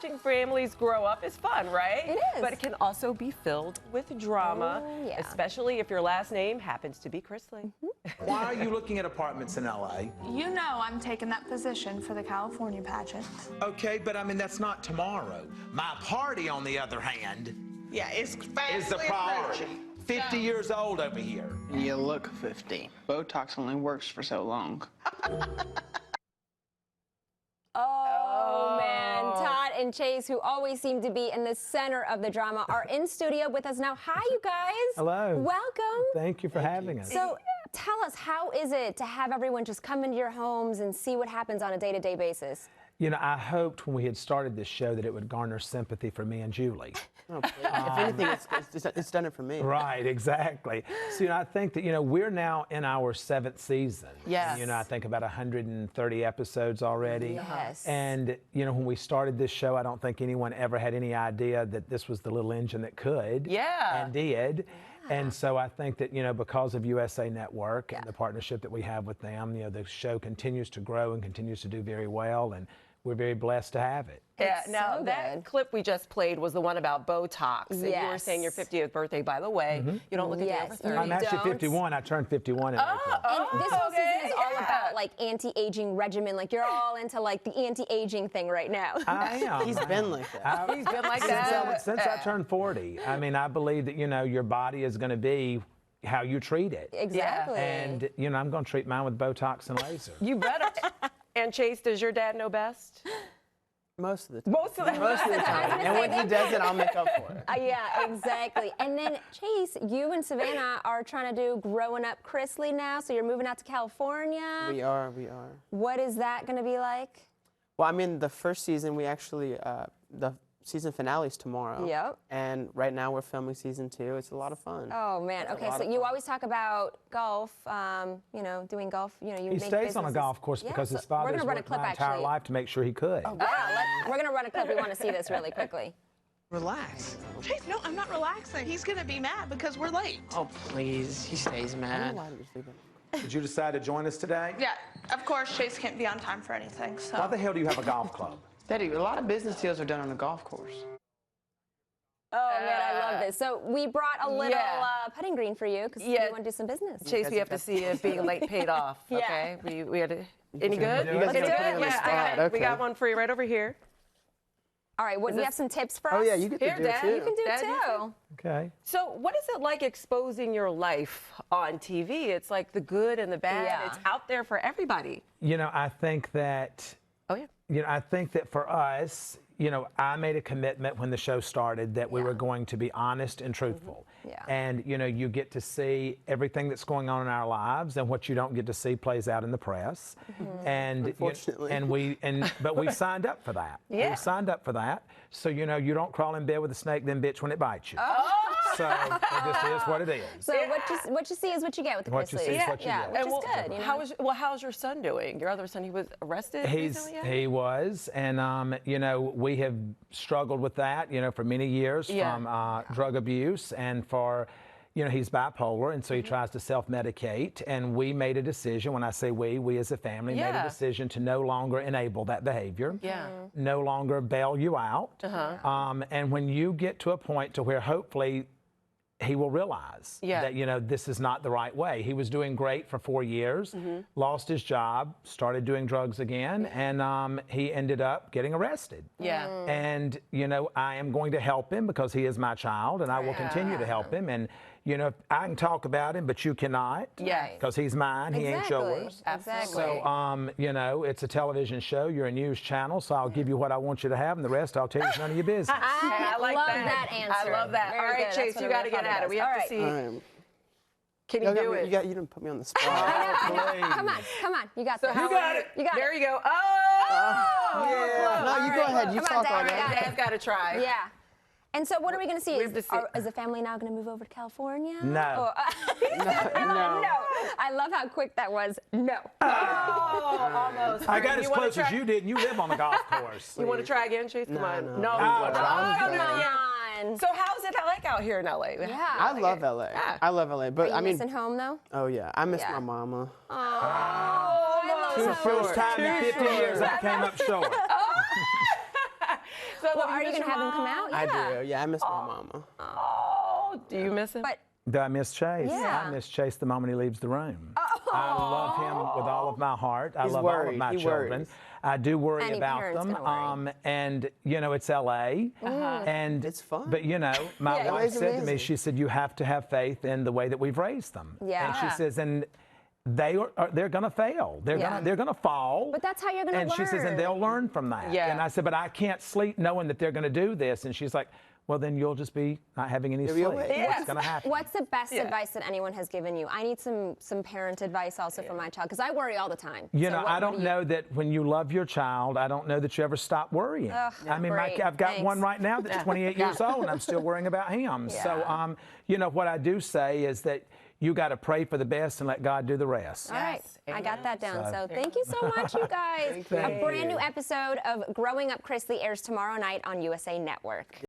watching families grow up is fun, right? It is. But it can also be filled with drama, especially if your last name happens to be Chrisley. Why are you looking at apartments in LA? You know I'm taking that position for the California pageant. Okay, but I mean, that's not tomorrow. My party, on the other hand, it's is the priority. 50 years old over here. You look 50. Botox only works for so long. Oh, man. Todd and Chase, who always seem to be in the center of the drama, are in studio with us now. Hi, you guys. Hello. Welcome. Thank you for having us. So tell us, how is it to have everyone just come into your homes and see what happens on a day-to-day basis? You know, I hoped when we had started this show that it would garner sympathy for me and Julie. Oh, if anything, it's done it for me. Right, exactly. So, you know, I think that, you know, we're now in our 7th season. Yes. You know, I think about 130 episodes already. Yes. And, you know, when we started this show, I don't think anyone ever had any idea that this was the little engine that could. Yeah. And did. And so I think that, you know, because of USA Network and the partnership that we have with them, you know, the show continues to grow and continues to do very well, and we're very blessed to have it. Yeah, It's now so that good. clip we just played was the one about Botox. And you were saying your 50th birthday, by the way. You don't look a day over 30. I'm actually don't. 51. I turned 51 in April. And this whole season is all about like anti-aging regimen. Like you're all into like the anti-aging thing right now. I am. He's been like that. He's been like that. Since I turned 40. I mean, I believe that, you know, your body is going to be how you treat it. Exactly. And, you know, I'm going to treat mine with Botox and laser. You better. And Chase, does your dad know best? Most of the time. Most of the time. And when he does it, I'll make up for it. Yeah, exactly. And then, Chase, you and Savannah are trying to do Growing Up Chrisley now, so you're moving out to California. We are. What is that going to be like? Well, I mean, the first season, we actually, the season finale's tomorrow. Yep. And right now we're filming season 2. It's a lot of fun. Oh, man. Okay, so you always talk about golf, you know, doing golf. You know, you He make stays on a businesses. golf course because his father's worked my entire life to make sure he could. Oh, wow. We're going to run a clip. We want to see this really quickly. Relax. Chase, no, I'm not relaxing. He's going to be mad because we're late. Oh, please. He stays I don't mad. know why you're sleeping. Did you decide to join us today? Yeah, of course Chase can't be on time for anything, so. Why the hell do you have a golf club? Daddy, a lot of business deals are done on a golf course. Oh, man, I love this. So we brought a little putting green for you because we want to do some business. Chase, we have to see if being late paid off, okay? We had to, any good? You guys It's are putting me on good? the Yeah, spot. we Okay. got one for you right over here. All right, what, do you have some tips for us? Oh, yeah, you get to Here, do it Dad, too. You can do Dad, it you too. Okay. So what is it like exposing your life on TV? It's like the good and the bad. Yeah. It's out there for everybody. You know, I think that, I think that for us, you know, I made a commitment when the show started that we were going to be honest and truthful. Yeah. And, you know, you get to see everything that's going on in our lives, and what you don't get to see plays out in the press. And Unfortunately. But we signed up for that. Yeah. We signed up for that. So, you know, you don't crawl in bed with a snake, then bitch when it bites you. So it just is what it is. So what you see is what you get with the What you Chrisleys. see is what you get. Which is good. You know? How's your son doing? Your other son, he was arrested recently? He was, and you know, we have struggled with that, you know, for many years from drug abuse, and for, you know, he's bipolar, and so he tries to self-medicate, and we made a decision. When I say we as a family made a decision to no longer enable that behavior, no longer bail you out, and when you get to a point to where hopefully he will realize that, you know, this is not the right way. He was doing great for 4 years, lost his job, started doing drugs again, and he ended up getting arrested. And, you know, I am going to help him because he is my child, and I will continue to help him. And, you know, I can talk about him, but you cannot. Because he's mine, he ain't yours. Exactly. So, you know, it's a television show, you're a news channel, so I'll give you what I want you to have, and the rest I'll tell you it's none of your business. I like love that. that answer. I love that. Very All right, good. Chase, That's you what a got to real get father at it. does. We All have right. to see. Can You you do it? You didn't put me on the spot. I know. Come on. You got this. You got it. You got there it. you go. Oh! No, you go ahead. You Come on, talk all Dad, right. Dad's got to try. Yeah. And so what are we going to see? We have to see. Is the family now going to move over to California? No. No. I love how quick that was. No. Oh, almost. I got as wanna close try- as you did, and you live on the golf course. You want to try again, Chase? Come on. No. Come Yeah. on. So how's it like out here in LA? Yeah. I love LA. I love LA, but Are you I mean, missing home though? oh yeah, I miss Yeah. my mama. Oh, I love For the so first time in 50 years, I came up short. Well, are you going to have him come out? I do. Yeah, I miss my mama. Oh, do you miss him? But Do I miss Chase? Yeah. I miss Chase the moment he leaves the room. I love him with all of my heart. I He's love all of worried. my He children. worries. I do worry Any about parent's them. gonna worry. And you know, it's LA. And It's fun. But you know, my Yeah, wife LA's said to me, amazing. she said, you have to have faith in the way that we've raised them. Yeah. And she says, and they're gonna fail. They're gonna fall. But that's how you're gonna And she says, learn. and they'll learn from that. Yeah. And I said, but I can't sleep knowing that they're gonna do this. And she's like, well, then you'll just be not having any You'll sleep. be awake. Yeah. What's gonna happen? What's the best advice that anyone has given you? I need some parent advice also for my child because I worry all the time. You So know, what I don't do you- know that when you love your child, I don't know that you ever stop worrying. I mean, great. I've got Thanks. one right now that's 28 years old, and I'm still worrying about him. So, you know, what I do say is that you got to pray for the best and let God do the rest. All right, I got that down. So thank you so much, you guys. Thank A brand new you. episode of Growing Up Chrisley airs tomorrow night on USA Network.